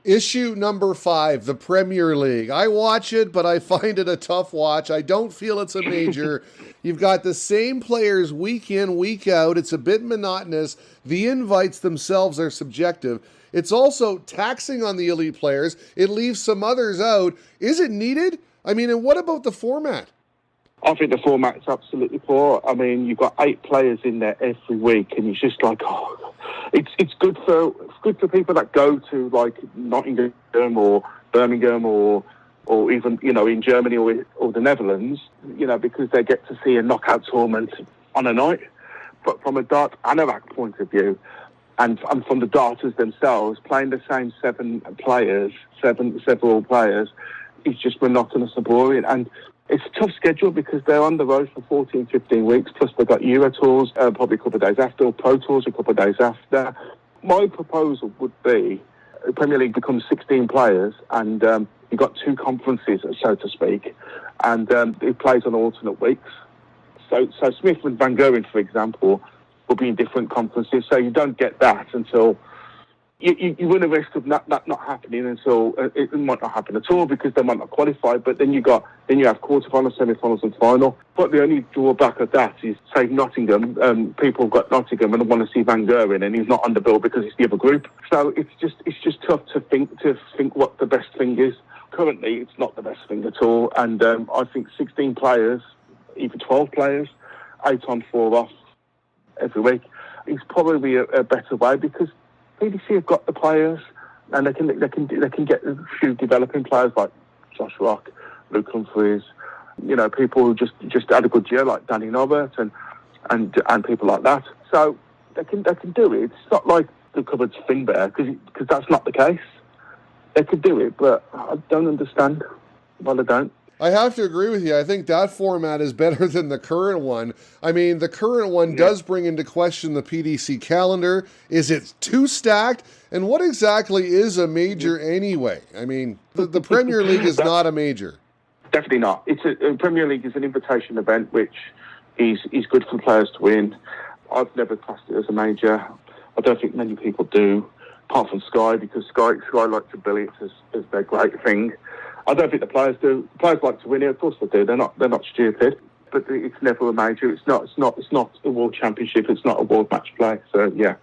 Issue number 5, the Premier League. I watch it, but I find it a tough watch. I don't feel it's a major. You've got the same players week in, week out. It's a bit monotonous. The invites themselves are subjective. It's also taxing on the elite players. It leaves some others out. Is it needed? I mean, and what about the format? I think the format's absolutely poor. I mean, you've got 8 players in there every week, and it's just like, it's good for people that go to like Nottingham or Birmingham or even in Germany or the Netherlands, because they get to see a knockout tournament on a night. But from a dart anorak point of view, and from the darters themselves, playing the same several players, is just monotonous and boring. And it's a tough schedule because they're on the road for 14, 15 weeks, plus they've got Euro Tours probably a couple of days after, or Pro Tours a couple of days after. My proposal would be the Premier League becomes 16 players and you've got 2 conferences, so to speak, and it plays on alternate weeks. So Smith and Van Gogh, for example, will be in different conferences, so you don't get that until... You run a risk of that not happening until it might not happen at all because they might not qualify. But then you have quarterfinals, semi-finals, and final. But the only drawback of that is, say, Nottingham. People have got Nottingham and want to see Van Gogh in, and he's not on the bill because it's the other group. So it's just tough to think what the best thing is. Currently, it's not the best thing at all. And I think 16 players, even 12 players, 8 on, 4 off every week is probably a better way because BBC have got the players, and they can get a few developing players like Josh Rock, Luke Humphries, people who just had a good year like Danny Norbert and people like that. So they can do it. It's not like the cupboard's Finbear because that's not the case. They could do it, but I don't understand why they don't. I have to agree with you. I think that format is better than the current one. I mean, the current one does bring into question the PDC calendar. Is it too stacked? And what exactly is a major anyway? I mean, the Premier League is not a major. Definitely not. A Premier League is an invitation event, which is good for players to win. I've never classed it as a major. I don't think many people do, apart from Sky, because Sky like to bill it as their great thing. I don't think the players do. The players like to win it, of course they do. They're not stupid. But it's never a major. It's not a world championship. It's not a world match play. So yeah.